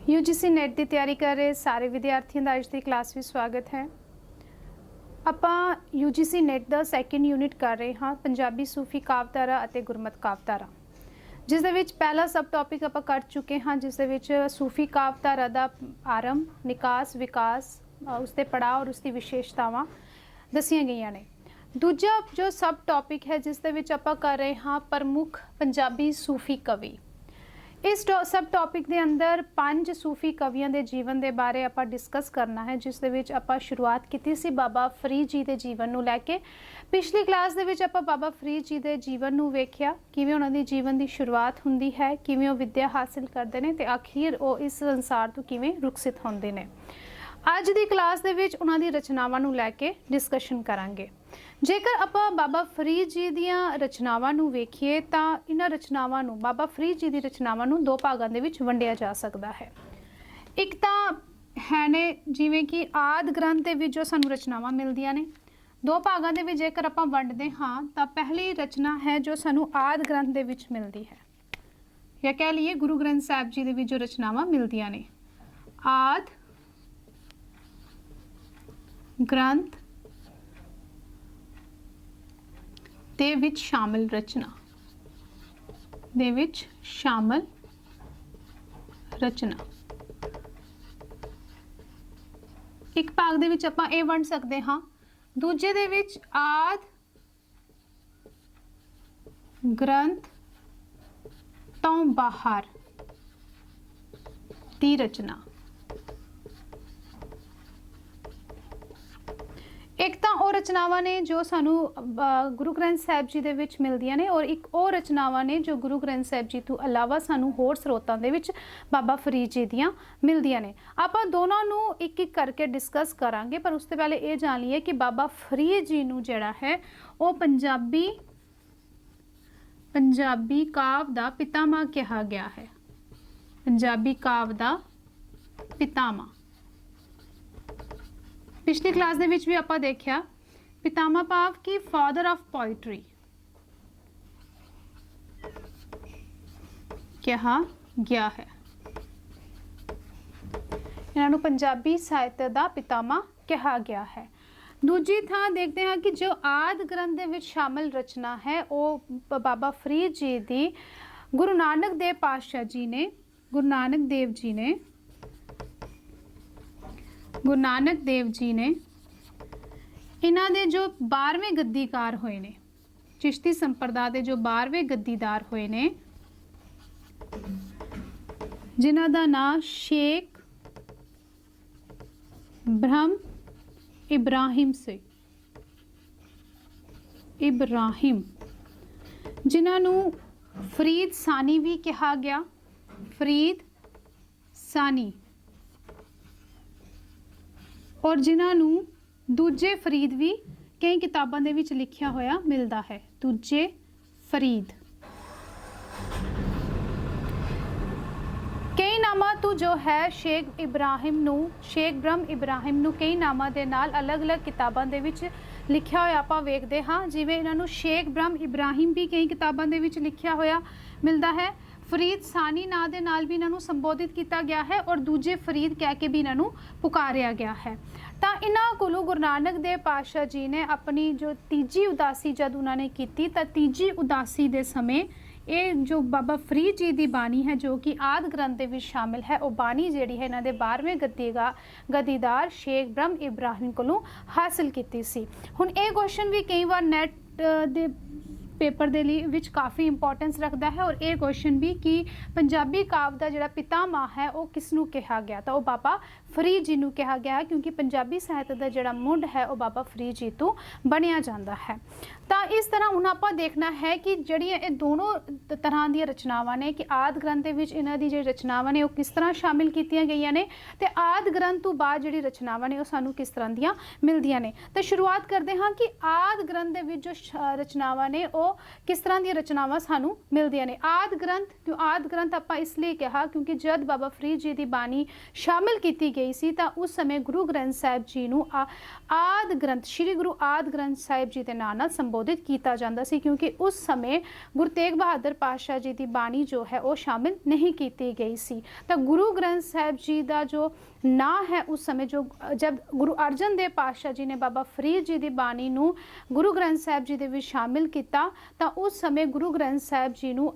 UGC net ਦੀ ਤਿਆਰੀ ਕਰ ਰਹੇ ਸਾਰੇ ਵਿਦਿਆਰਥੀਆਂ ਦਾ ਅੱਜ ਦੀ ਕਲਾਸ ਵਿੱਚ ਸਵਾਗਤ ਹੈ। ਆਪਾਂ यूजीसी ਨੈਟ ਦਾ ਸੈਕੰਡ ਯੂਨਿਟ ਕਰ ਰਹੇ ਹਾਂ ਪੰਜਾਬੀ ਸੂਫੀ ਕਾਵਧਾਰਾ ਅਤੇ ਗੁਰਮਤ ਕਾਵਧਾਰਾ, ਜਿਸ ਦੇ ਵਿੱਚ ਪਹਿਲਾ ਸਬ ਟੌਪਿਕ ਆਪਾਂ ਕਰ ਚੁੱਕੇ ਹਾਂ, ਜਿਸ ਦੇ ਵਿੱਚ ਸੂਫੀ ਕਾਵਧਾਰਾ ਦਾ ਆਰੰਭ, ਨਿਕਾਸ, ਵਿਕਾਸ, ਉਸ ਦੇ ਪੜਾਅ ਔਰ ਉਸ ਦੀ ਵਿਸ਼ੇਸ਼ਤਾਵਾਂ ਦੱਸੀਆਂ ਗਈਆਂ ਨੇ। ਦੂਜਾ ਜੋ ਸਬ ਟੌਪਿਕ ਹੈ ਜਿਸ ਦੇ ਵਿੱਚ ਆਪਾਂ ਕਰ ਰਹੇ ਹਾਂ ਪ੍ਰਮੁੱਖ ਪੰਜਾਬੀ ਸੂਫੀ ਕਵੀ। इस सब टॉपिक के अंदर 5 सूफी कवियों के जीवन के बारे आप डिस्कस करना है, जिस दे विच आपां शुरुआत की सी बाबा फरीद जी के जीवन नूं लैके। पिछली क्लास दे विच आपां बाबा फरीद जी के जीवन नूं वेख्या, किवें उन्हां दी जीवन की शुरुआत हुंदी है, किवें वो विद्या हासिल करते हैं ते आखिर वो इस संसार तो किवें रुखसित होंदे ने। अज की क्लास दे विच उन्हां दी रचनावां नूं लैके डिस्कशन करांगे। जेकर आपां बाबा फरीद जी दीयां रचनावां नूं वेखीए तां इन्हां रचनावां नूं बाबा फरीद जी दी रचनावां नूं दो भागां दे विच वंडिया जा सकदा है। एक तां है ने जिवें कि आदि ग्रंथ दे विच जो सानूं रचनावां मिलदियां ने, दो भागां दे विच जेकर आपां वंडदे हां तां पहली रचना है जो सानूं आदि ग्रंथ दे विच मिलदी है, या कह लईए गुरु ग्रंथ साहिब जी दे विच जो रचनावां मिलदियां ने। आदि ग्रंथ दे विच शामिल रचना, दे विच शामिल रचना एक भाग दे विच आपां ये वंड सकते हाँ। दूजे दे विच आदि ग्रंथ तो बाहर दी रचना। एक तो वो रचनावां ने जो सानू गुरु ग्रंथ साहिब जी दे विच मिलदियां ने, और एक वो रचनावां ने जो गुरु ग्रंथ साहिब जी तो अलावा सानू होर स्रोतां दे विच बाबा फरीद जी दियां मिलदियां ने। आपां दोनों नू एक एक करके डिस्कस करांगे, पर उससे पहले ये जान लीए कि बाबा फरीद जी नू जिहड़ा है वो पंजाबी काव दा पितामह कहा गया है। पंजाबी काव दा पितामह पिछली क्लास दे विच भी आपां देखिया, पितामह भाव की फादर ऑफ पोइट्री कहा गया है। इन्हां नूं पंजाबी साहित्य दा पितामह कहा गया है। दूजी थां देखते हैं कि जो आदि ग्रंथ दे विच शामिल रचना है वो बाबा फरीद जी दी गुरु नानक देव पातशाह जी ने, गुरु नानक देव जी ने इन्हां दे जो 12वें गद्दीकार होए ने, चिश्ती संप्रदाय दे जो 12वें गद्दीदार होए ने, जिन्हां दा नाम शेख ब्रह्म इब्राहिम से इब्राहिम, जिन्हां नूं फरीद सानी भी कहा गया, फरीद सानी, और जिन्हां नूं दूजे फरीद भी कई किताबां दे विच लिखिया होया मिलदा है। दूजे फरीद कई नामां तो जो है शेख इब्राहिम नूं, शेख ब्रह्म इब्राहिम नूं कई नामां दे नाल अलग अलग किताबां दे विच लिखिया होया आपां वेखदे हां। जिवें इन्हां नूं शेख ब्रह्म इब्राहिम भी कई किताबां दे विच लिखिया होया मिलदा है। फरीद सानी नां दे नाल भी इन्हां नूं संबोधित किया गया है, और दूजे फरीद कह के भी इन्हां नूं पुकारिया गया है। तो इन्हां कोलों गुरु नानक देव पातशाह जी ने अपनी जो तीजी उदासी जब उन्होंने की, तो तीजी उदासी के समय ये जो बाबा फरीद जी की बाणी है जो कि आदि ग्रंथ के शामिल है, वो बाणी जी है इन्हों 12वें गद्दीदार शेख ब्रह्म इब्राहिम कोलों हासिल की सी। हुण ये क्वेश्चन भी कई बार नैट दे पेपर दे लिए विच काफ़ी इंपॉर्टेंस रखता है, और ये क्वेश्चन भी कि पंजाबी काव का जिहड़ा पितामह है वो किसनूं कहा गया, तो वो बाबा फरीद जी नूं कहा गया, क्योंकि पंजाबी साहित्य का जिहड़ा मुंड है वो बाबा फरीद जी तो बनिया जाता है। तो इस तरह हुण आपां देखना है कि जिहड़ियां ये दोनों तरह दी रचनावां ने कि आदि ग्रंथ दे विच इन्हां दी जिहड़ी रचनावां ने वो किस तरह शामिल कीतियां गईयां ने, ते आदि ग्रंथ तो बाद जिहड़ी रचनावां ने वो सानूं किस तरह दीयां मिलदियां ने। तो शुरुआत करते हाँ कि आदि ग्रंथ दे विच जो रचनावां ने वो किस तरह दी रचनावां सानूं मिलदियां ने। आदि ग्रंथ, क्यों आदि ग्रंथ आपां इसलिए कहा क्योंकि जब बाबा फरीद जी दी बाणी शामिल की गई सी तां उस समय गुरु ग्रंथ साहिब जी नूं आदि ग्रंथ, श्री गुरु आदि ग्रंथ साहिब जी के नाम नाल संबोधित ਸੰਬੋਧਿਤ ਕੀਤਾ ਜਾਂਦਾ ਸੀ, ਕਿਉਂਕਿ ਉਸ ਸਮੇਂ ਗੁਰੂ ਤੇਗ ਬਹਾਦਰ ਪਾਤਸ਼ਾਹ ਜੀ ਦੀ ਬਾਣੀ ਜੋ ਹੈ ਉਹ ਸ਼ਾਮਿਲ नहीं की गई सी। तो गुरु ग्रंथ साहिब जी का जो ना है उस समय जो जब गुरु अर्जन देव पातशाह जी ने बाबा फरीद जी की बाणी नूं गुरु ग्रंथ साहिब जी दे विच शामिल किया, तो उस समय गुरु ग्रंथ साहिब जी नूं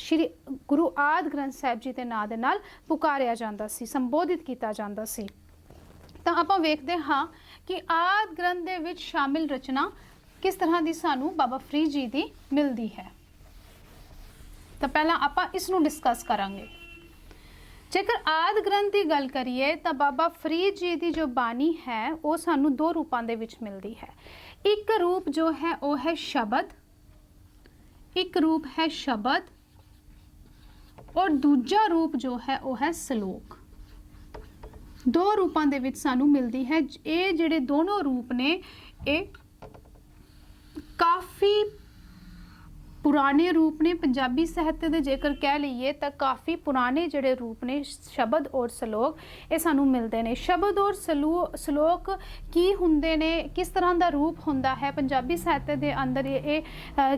श्री गुरु आदि ग्रंथ साहिब जी के नाम दे नाल पुकारिया जाता सी, संबोधित किया जाता सी। तो आपां वेखदे हाँ कि आदि ग्रंथ दे विच शामिल रचना किस तरह की सानू बाबा फरीद जी की मिलती है। तो पहला आपां इसनूं डिस्कस करांगे। जेकर आदि ग्रंथ की गल करिए तो बाबा फरीद जी की जो बाणी है वो सानू दो रूपों दे विच मिलती है। एक रूप जो है वो है शब्द, एक रूप है शब्द, और दूजा रूप जो है वो है सलोक। दो रूपों दे विच सानू मिलती है। ये जिहड़े दोनों रूप ने ये काफ़ी पुराने रूप ने पंजाबी साहित्य के जेकर कह लीए तो काफ़ी पुराने जिहड़े रूप ने शब्द और सलोक ये सानू मिलते हैं। शब्द और सलोक की हुंदे ने, किस तरह का रूप हुंदा है पंजाबी साहित्य के अंदर, ये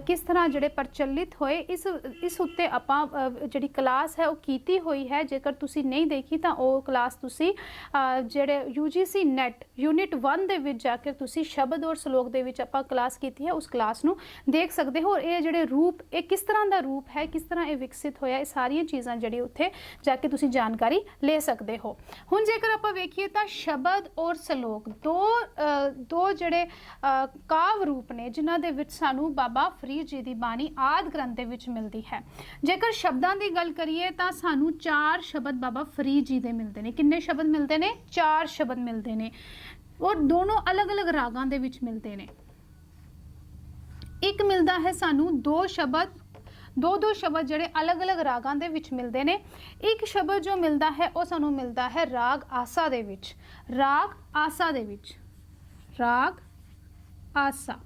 किस तरह जिहड़े प्रचलित होए इस उत्ते आपां जिहड़ी क्लास है वो कीती हुई है। जेकर तुसी नहीं देखी तो वो क्लास तुसी जिहड़े UGC नेट यूनिट 1 दे विच जाकर तुसी शब्द और सलोक दे विच आपां क्लास कीती है, उस क्लास नूं देख सकते हो। और ये जिहड़े रूप ये किस तरह का रूप है, किस तरह ये विकसित होया, ये सारिया चीज़ां जिहड़ी उत्थे जाके तुसी जानकारी ले सकते हो। हुण जेकर आपां वेखीए तां शब्द और सलोक दो जिहड़े काव रूप ने जिन्हां दे विच सानू बाबा फरीद जी की बाणी आदि ग्रंथ दे विच मिलती है। जेकर शब्दां की गल करिए तां सानू 4 शब्द बाबा फरीद जी दे मिलते हैं। किन्ने शब्द मिलते हैं? 4 शब्द मिलते हैं, और दोनों अलग अलग रागां दे विच मिलते हैं। एक मिलता है सानू दो शब्द जिहड़े अलग अलग रागां दे विच मिलते हैं। एक शब्द जो मिलता है वो सानू मिलता है राग आसा दे विच, राग आसा दे विच, राग आसा।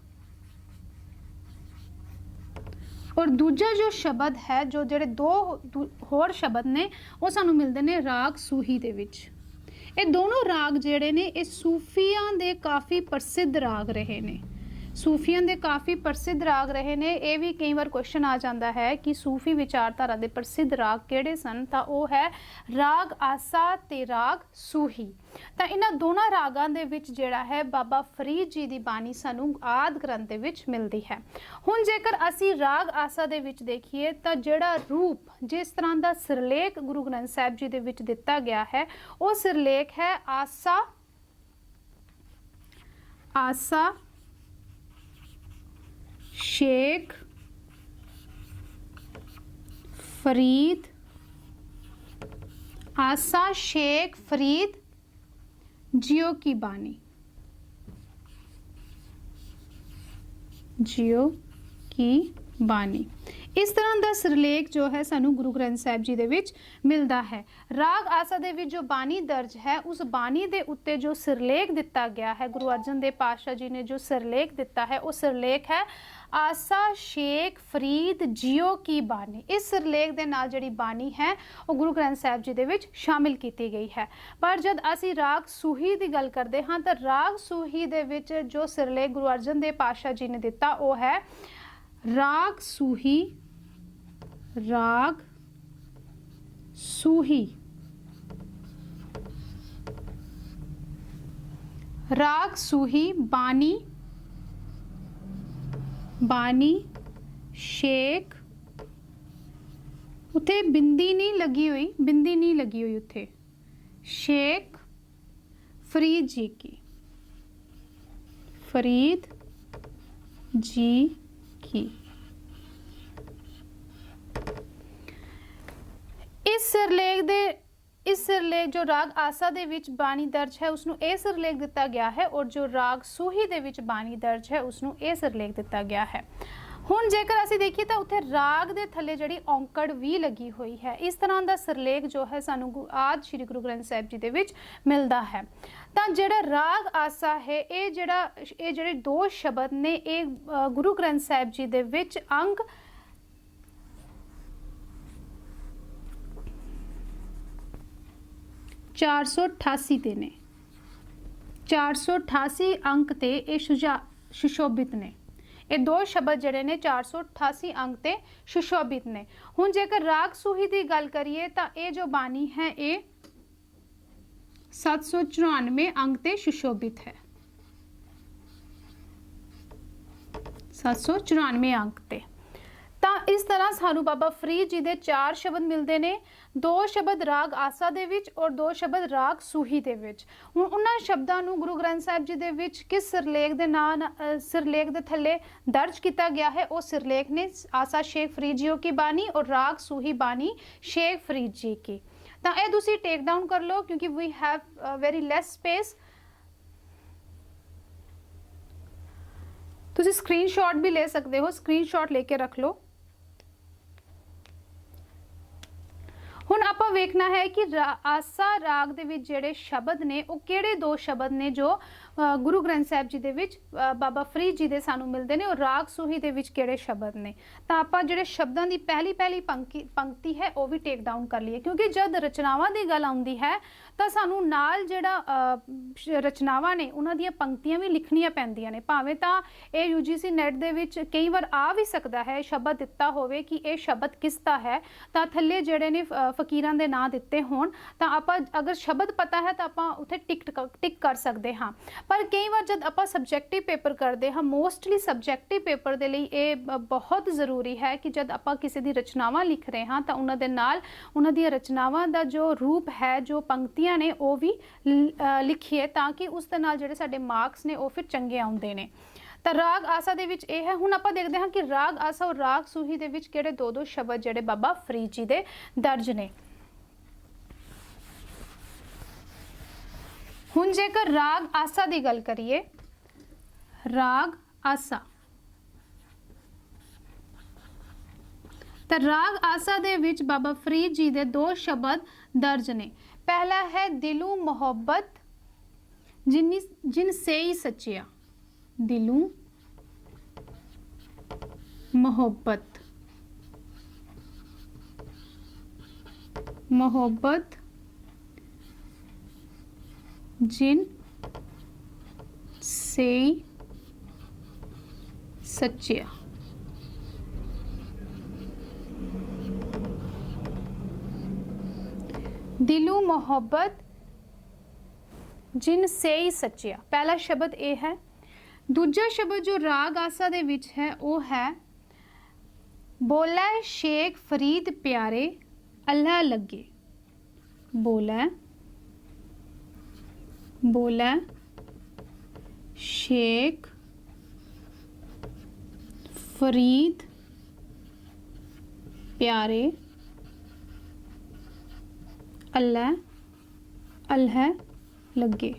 और दूजा जो शब्द है जो जिहड़े दो होर शब्द ने वो सानू मिलते हैं राग सूही दे विच। ये दोनों राग जिहड़े ने ये सूफियां दे काफ़ी प्रसिद्ध राग रहे ने, सूफियां दे काफ़ी प्रसिद्ध राग रहे ने। ये भी कई बार क्वेश्चन आ जाता है कि सूफी विचारधारा के प्रसिद्ध राग किहड़े सन, तो वो है राग आसा ते राग सूही। तो इन्हां दोनों रागां दे विच जिहड़ा है बाबा फरीद जी की बाणी सानू आदि ग्रंथ दे विच मिलती है। हुण जेकर असी राग आसा दे विच देखीए तो जिहड़ा रूप जिस तरह का सिरलेख गुरु ग्रंथ साहिब जी दे विच दिता गया है वो सिरलेख है आसा, आसा, शेख, फरीद, आसा, शेख, फरीद, जियो की बानी, जियो की बानी। इस तरह का सिरलेख जो है सानू गुरु ग्रंथ साहिब जी दे विच मिलता है। राग आसा दे विच जो बानी दर्ज है उस बानी दे उत्ते जो सिरलेख दिता गया है, गुरु अर्जन देव पातशाह जी ने जो सिरलेख दिता है वो सिरलेख है आसा, शेख, फरीद, जियो की बानी। इस सिरलेख दे नाल जिहड़ी बानी है वो गुरु ग्रंथ साहिब जी दे विच शामिल की गई है। पर जब असी राग सूही की गल करते हाँ तो राग सूही दे विच जो सिरलेख गुरु अर्जन देव पातशाह जी ने दिता वो है राग सूही, राग सूही, राग सूही, बानी, बानी, शेख, उत्थे बिंदी नहीं लगी हुई, बिंदी नहीं लगी हुई उत्थे, शेख फरीद जी की, फरीद जी की। इस सिरलेख जो राग आसा दे विच बानी दर्ज है उसनू ए सिरलेख दिता गया है, और जो राग सूही दे विच बानी दर्ज है उसनू ए सिरलेख दिता गया है। हुण जेकर असीं देखीए तो उत्थे राग दे थल्ले जिहड़ी औंकड़ भी लगी हुई है। इस तरह का सिरलेख जो है सानू आदि श्री गुरु ग्रंथ साहिब जी दे विच मिलता है। तो जिहड़ा राग आसा है ये जिहड़े दो शब्द ने ये गुरु ग्रंथ साहिब जी दे विच अंक 488 ते ने, 488 अंक ते ये सुशोभित ने। ਇਹ ਦੋ ਸ਼ਬਦ ਜਿਹੜੇ ਨੇ 488 ਅੰਕ ਤੇ ਸੁਸ਼ੋਭਿਤ ਨੇ। ਹੁਣ ਜੇਕਰ ਰਾਗ ਸੂਹੀ ਦੀ ਗੱਲ ਕਰੀਏ ਤਾਂ ਇਹ ਜੋ ਬਾਣੀ ਹੈ ਇਹ 794 अंक ते सुशोभित है। 794 अंक ते। ਤਾਂ ਇਸ ਤਰ੍ਹਾਂ ਸਾਨੂੰ ਬਾਬਾ ਫਰੀਦ ਜੀ ਦੇ 4 ਸ਼ਬਦ ਮਿਲਦੇ ਨੇ, 2 ਸ਼ਬਦ ਰਾਗ ਆਸਾ ਦੇ ਵਿੱਚ ਔਰ 2 ਸ਼ਬਦ ਰਾਗ ਸੂਹੀ ਦੇ ਵਿੱਚ। ਹੁਣ ਉਹਨਾਂ ਸ਼ਬਦਾਂ ਨੂੰ ਗੁਰੂ ਗ੍ਰੰਥ ਸਾਹਿਬ ਜੀ ਦੇ ਵਿੱਚ ਕਿਸ ਸਿਰਲੇਖ ਦੇ ਸਿਰਲੇਖ ਦੇ ਥੱਲੇ ਦਰਜ ਕੀਤਾ ਗਿਆ ਹੈ, ਉਹ ਸਿਰਲੇਖ ਨੇ ਆਸਾ ਸ਼ੇਖ ਫਰੀਦ ਜੀ ਕੀ ਬਾਣੀ और राग सूही बानी शेख फरीद जी की। ਤਾਂ ਇਹ ਤੁਸੀਂ ਟੇਕ ਡਾਊਨ ਕਰ ਲਓ ਕਿਉਂਕਿ we have very less space. ਤੁਸੀਂ ਸਕਰੀਨਸ਼ਾਟ ਵੀ ਲੈ ਸਕਦੇ ਹੋ, ਸਕਰੀਨਸ਼ਾਟ ਲੈ ਕੇ ਰੱਖ ਲਓ। ਹੁਣ ਆਪਾਂ ਵੇਖਣਾ ਹੈ ਕਿ ਆਸਾ ਰਾਗ ਦੇ ਵਿੱਚ ਜਿਹੜੇ ਸ਼ਬਦ ਨੇ ਉਹ ਕਿਹੜੇ 2 ਸ਼ਬਦ ਨੇ ਜੋ ਗੁਰੂ ਗ੍ਰੰਥ ਸਾਹਿਬ ਜੀ ਦੇ ਵਿੱਚ ਬਾਬਾ ਫਰੀਦ ਜੀ ਦੇ ਸਾਨੂੰ ਮਿਲਦੇ ਨੇ, ਔਰ ਰਾਗ ਸੂਹੀ ਦੇ ਵਿੱਚ ਕਿਹੜੇ ਸ਼ਬਦ ਨੇ। ਤਾਂ ਆਪਾਂ ਜਿਹੜੇ ਸ਼ਬਦਾਂ ਦੀ ਪਹਿਲੀ ਪੰਕਤੀ ਹੈ ਉਹ ਵੀ ਟੇਕ ਡਾਊਨ ਕਰ ਲਈਏ, ਕਿਉਂਕਿ ਜਦ ਰਚਨਾਵਾਂ ਦੀ ਗੱਲ ਆਉਂਦੀ ਹੈ ਤਾਂ ਸਾਨੂੰ ਨਾਲ ਜਿਹੜਾ ਰਚਨਾਵਾਂ ਨੇ ਉਹਨਾਂ ਦੀਆਂ ਪੰਕਤੀਆਂ ਵੀ ਲਿਖਣੀਆਂ ਪੈਂਦੀਆਂ ਨੇ। ਭਾਵੇਂ ਤਾਂ ਇਹ UGC ਨੈਟ ਦੇ ਵਿੱਚ ਕਈ ਵਾਰ ਆ ਵੀ ਸਕਦਾ ਹੈ ਸ਼ਬਦ ਦਿੱਤਾ ਹੋਵੇ ਕਿ ਇਹ ਸ਼ਬਦ ਕਿਸ ਦਾ ਹੈ, ਤਾਂ ਥੱਲੇ ਜਿਹੜੇ ਨੇ ਫਕੀਰਾਂ ਦੇ ਨਾਂ ਦਿੱਤੇ ਹੋਣ ਤਾਂ ਆਪਾਂ ਅਗਰ ਸ਼ਬਦ ਪਤਾ ਹੈ ਤਾਂ ਆਪਾਂ ਉੱਥੇ ਟਿਕ ਕਰ ਸਕਦੇ ਹਾਂ। ਪਰ ਕਈ ਵਾਰ ਜਦ ਆਪਾਂ ਸਬਜੈਕਟਿਵ ਪੇਪਰ ਕਰਦੇ ਹਾਂ, ਮੋਸਟਲੀ ਸਬਜੈਕਟਿਵ ਪੇਪਰ ਦੇ ਲਈ ਇਹ ਬਹੁਤ ਜ਼ਰੂਰੀ ਹੈ ਕਿ ਜਦ ਆਪਾਂ ਕਿਸੇ ਦੀ ਰਚਨਾਵਾਂ ਲਿਖ ਰਹੇ ਹਾਂ ਤਾਂ ਉਹਨਾਂ ਦੇ ਨਾਲ ਉਹਨਾਂ ਦੀਆਂ ਰਚਨਾਵਾਂ ਦਾ ਜੋ ਰੂਪ ਹੈ, ਜੋ ਪੰਕਤੀਆਂ ਨੇ ਉਹ ਵੀ ਲਿਖੀਏ, ਤਾਂ ਕਿ ਉਸ ਦੇ ਨਾਲ ਜਿਹੜੇ ਸਾਡੇ ਮਾਰਕਸ ਨੇ ਉਹ ਫਿਰ ਚੰਗੇ ਆਉਂਦੇ ਨੇ। ਤਾਂ ਰਾਗ ਆਸਾ ਦੇ ਵਿੱਚ ਇਹ ਹੈ। ਹੁਣ ਆਪਾਂ ਦੇਖਦੇ ਹਾਂ ਕਿ ਰਾਗ ਆਸਾ ਔਰ ਰਾਗ ਸੂਹੀ ਦੇ ਵਿੱਚ ਕਿਹੜੇ 2 ਸ਼ਬਦ ਜਿਹੜੇ ਬਾਬਾ ਫਰੀਦ ਜੀ ਦੇ ਦਰਜ ਨੇ। ਹੁਣ ਜੇਕਰ ਰਾਗ ਆਸਾ ਦੀ ਗੱਲ ਕਰੀਏ, ਰਾਗ ਆਸਾ, ਤਾਂ ਰਾਗ ਆਸਾ ਦੇ ਵਿੱਚ ਬਾਬਾ ਫਰੀਦ ਜੀ ਦੇ 2 ਸ਼ਬਦ ਦਰਜ ਨੇ। ਪਹਿਲਾ ਹੈ ਦਿਲੋਂ ਮੁਹੱਬਤ ਜਿਨ ਸੇ ਹੀ ਸੱਚਿਆ। दिलों मोहब्बत, मोहब्बत जिन से सच्चिया। दिलों मोहब्बत जिन से ही सच्चिया, पहला शब्द ये है। दूजा शब्द जो राग आसा दे विच है वो है बोलै शेख फरीद प्यारे अल्लाह लगे। बोलै शेख फरीद प्यारे अल्लाह लगे।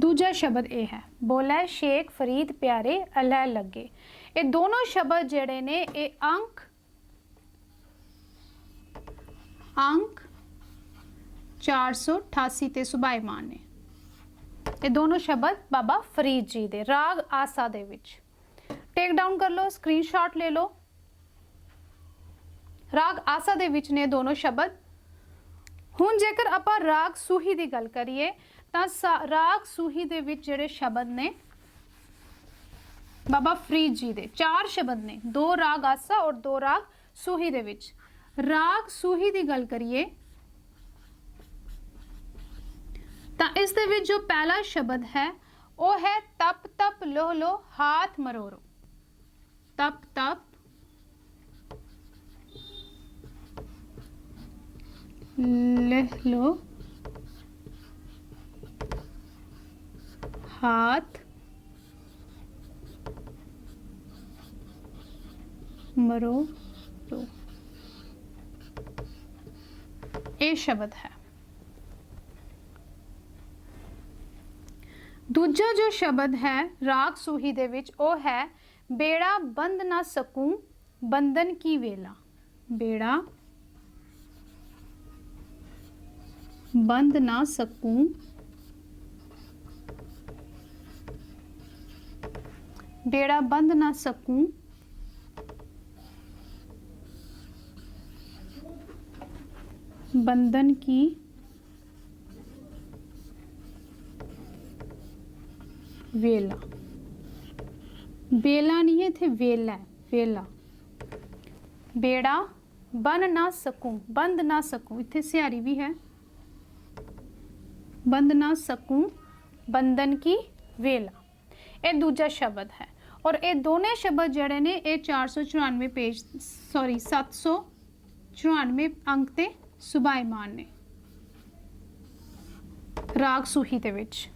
दूजा शब्द ये है बोलै शेख फरीद प्यारे अल्लाह लगे। ये दोनों शब्द जेड़े ने ये अंक 488 ते सुभाईमान ने। ये दोनों शब्द बाबा फरीद जी दे राग आसा दे विच। टेक डाउन कर लो, स्क्रीनशॉट ले लो। राग आसा दे विच ने दोनों शब्द। हुण जेकर आपां राग सूही दी गल करिए ਤਾਂ ਰਾਗ ਸੂਹੀ ਦੇ ਵਿੱਚ ਜਿਹੜੇ ਸ਼ਬਦ ਨੇ ਬਾਬਾ ਫਰੀਦ ਜੀ ਦੇ 4 ਸ਼ਬਦ ਨੇ, 2 ਰਾਗ ਆਸਾ ਔਰ 2 ਰਾਗ ਸੂਹੀ ਦੇ ਵਿੱਚ। ਰਾਗ ਸੂਹੀ ਦੀ ਗੱਲ ਕਰੀਏ ਤਾਂ ਇਸ ਦੇ ਵਿੱਚ ਜੋ ਪਹਿਲਾ ਸ਼ਬਦ ਹੈ ਉਹ ਹੈ ਤਪ ਤਪ ਲੋ ਲੋ ਹਾਥ ਮਰੋਰੋ। ਤਪ ਤਪ ਲਹ ਲੋ हाथ मरो रो, ये शब्द है। दूजा जो शब्द है राग सूही दे विच ओ है बेड़ा बंद ना सकूं बंधन की वेला। बेड़ा बंद ना सकूं बेड़ा बंद ना सकूं बंधन की वेला, बेला नहीं है इत्थे, वेला है, वेला। बेड़ा बन ना सकूं, बंद ना सकूं, इत्थे सिहारी भी है, बंद ना सकूं बंधन की वेला, ये दूजा शब्द है। और ये दोनों शब्द जड़े ने ये 494 पेज सॉरी 794 अंक ते सुभाईमान ने राग सूही दे विच।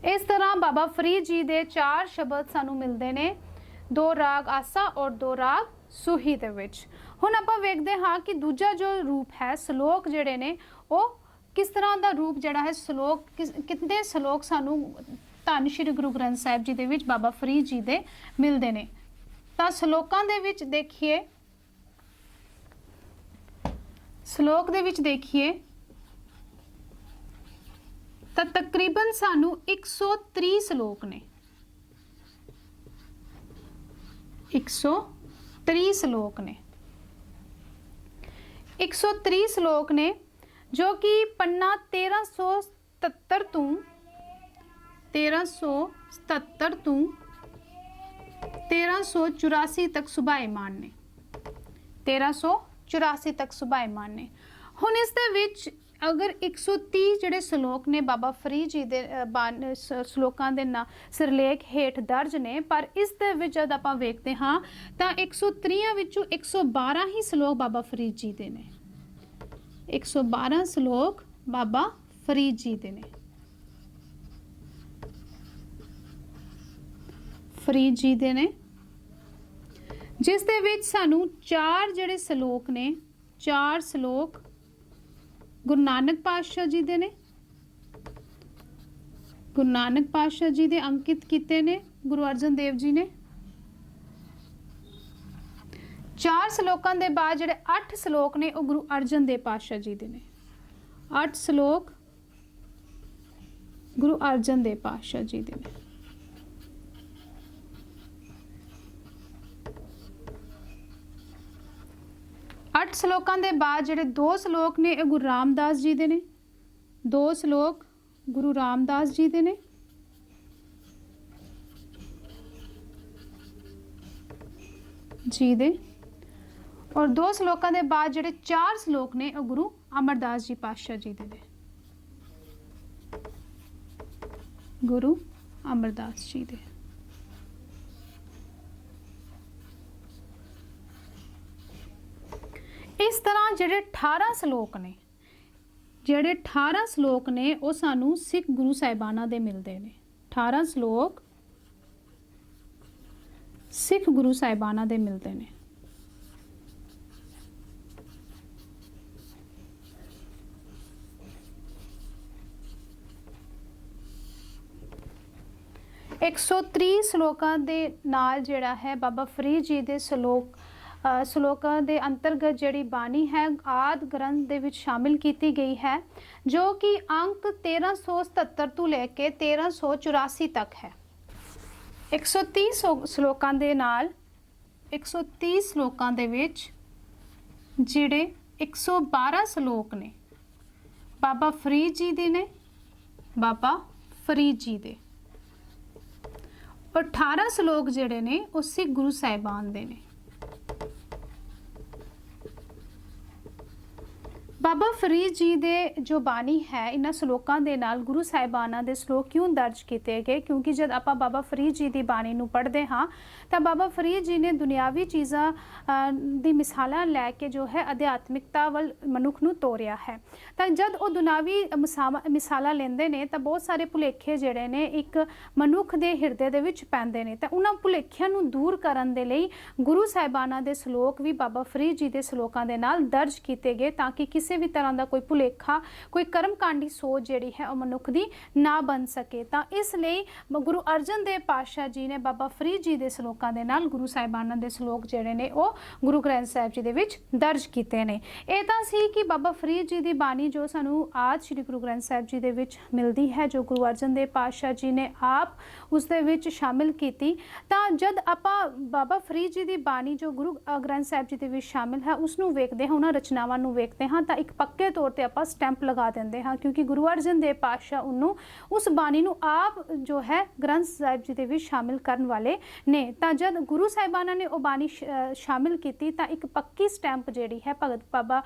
इस तरह बाबा फरीद जी दे 4 शब्द सानू मिलते ने, 2 राग आसा और 2 राग सूही दे विच। हुण आपां वेखदे हां कि दूजा जो रूप है श्लोक जिहड़े ने वो किस तरह का रूप जिहड़ा है, श्लोक कितने श्लोक सानू धन श्री गुरु ग्रंथ साहिब जी दे विच बाबा फरीद जी दे मिलते हैं। तो श्लोकां दे विच देखिए, श्लोक दे विच देखिए तो तकरीबन सानू 130 श्लोक ने, 130 श्लोक ने, 130 श्लोक ने, जो कि पन्ना 1377 तो 1384 तक सुभाईमान ने, 1384 तक सुभाईमान ने। हुण इस दे विच अगर 130 जिहड़े श्लोक ने बाबा फरीद जी दे श्लोकां दे ना सिरलेख हेठ दर्ज ने, पर इस दे विच जद आपां वेखदे हां तां 130 विचों 112 ही श्लोक बाबा फरीद जी दे ने, 112 श्लोक बाबा फरीद जी दे ने, फरीद जी दे ने, जिस दे विच सानू 4 जिहड़े श्लोक ने, 4 श्लोक गुरु नानक पातशाह जी दे ने, गुरु नानक पातशाह जी दे अंकित किते ने गुरु अर्जन देव जी ने। 4 श्लोकां दे बाद जिहड़े 8 श्लोक ने वो गुरु अर्जन देव पातशाह जी दे ने, 8 श्लोक गुरु अर्जन देव पातशाह जी दे ने। अठ श्लोकां दे बाद जिहड़े 2 श्लोक ने गुरु रामदास जी दे ने, 2 श्लोक गुरु रामदास जी दे ने। जी दे, और 2 श्लोकां दे बाद जिहड़े 4 श्लोक ने गुरु अमरदास जी पातशाह जी दे ने, गुरु अमरदास जी दे। इस तरह जिहड़े 18 श्लोक ने, जिहड़े 18 श्लोक ने वो सानू सिख गुरु साहिबाना दे मिलते ने, 18 श्लोक सिख गुरु साहिबाना दे मिलते ने। एक 130 श्लोकां दे नाल जिहड़ा है बाबा फरीद जी दे श्लोकां दे अंतर्गत जिहड़ी बाणी है आदि ग्रंथ दे विच शामिल की गई है, जो कि अंक 1377 तो लेके 1384 तक है। 130 श्लोकां दे नाल 130 श्लोकां दे विच जिहड़े 112 श्लोक ने बाबा फरीद जी दे ने, बाबा फरीद जी दे, और 18 श्लोक जिहड़े ने वो सिख गुरु साहिबान दे ने। बाबा फरीद जी दे जो बानी है इन्हां श्लोकां दे नाल गुरु साहिबाना दे श्लोक क्यों दर्ज किए गए, क्योंकि जब आप बाबा फरीद जी की बाणी नूं पढ़ते हाँ तो बाबा फरीद जी ने दुनियावी चीज़ां दी मिसालां लैके जो है अध्यात्मिकता वल मनुख नूं तोरिया है। तो जब वो दुनियावी मिसालां लेंदे ने तो बहुत सारे भुलेखे जिहड़े ने एक मनुख दे हिरदे दे विच पैंदे ने, तो उन्हां भुलेखिਆਂ नूं दूर करन दे लई गुरु साहिबाना दे श्लोक भी बाबा फरीद जी दे श्लोकां दे नाल दर्ज किए गए, ताकि किसी भी तरह का कोई भुलेखा कोई कर्मकांडी सोच जिहड़ी है वह मनुख दी ना बन सके। तो इसलिए गुरु अर्जन देव पातशाह जी ने बाबा फरीद जी दे श्लोकां दे नाल गुरु साहिबाना दे श्लोक जिहड़े ने वो गुरु ग्रंथ साहिब जी दे विच दर्ज किए ने। ये तां सी कि बाबा फरीद जी की बाणी जो सानू आज श्री गुरु ग्रंथ साहिब जी दे विच मिलती है, जो गुरु अर्जन देव पातशाह जी ने आप उस दे विच शामिल की। तो जद आपां बाबा फरीद जी की बाणी जो गुरु ग्रंथ साहिब जी दे विच शामिल है उसनूं वेखदे हां, उन्हां रचनावां नूं वेखदे हां, तां ਇੱਕ ਪੱਕੇ ਤੌਰ ਤੇ ਆਪਾਂ ਸਟੈਂਪ ਲਗਾ ਦਿੰਦੇ ਹਾਂ, ਕਿਉਂਕਿ ਗੁਰੂ ਅਰਜਨ ਦੇਵ ਪਾਤਸ਼ਾਹ ਉਹਨੂੰ ਉਸ ਬਾਣੀ ਨੂੰ ਆਪ ਜੋ ਹੈ ਗ੍ਰੰਥ ਸਾਹਿਬ ਜੀ ਦੇ ਵਿੱਚ ਸ਼ਾਮਿਲ ਕਰਨ ਵਾਲੇ ਨੇ। ਤਾਂ ਜਦ ਗੁਰੂ ਸਾਹਿਬਾਨਾਂ ਨੇ ਉਹ ਬਾਣੀ ਸ਼ਾਮਿਲ ਕੀਤੀ ਤਾਂ ਇੱਕ ਪੱਕੀ ਸਟੈਂਪ ਜਿਹੜੀ ਹੈ ਭਗਤ ਬਾਬਾ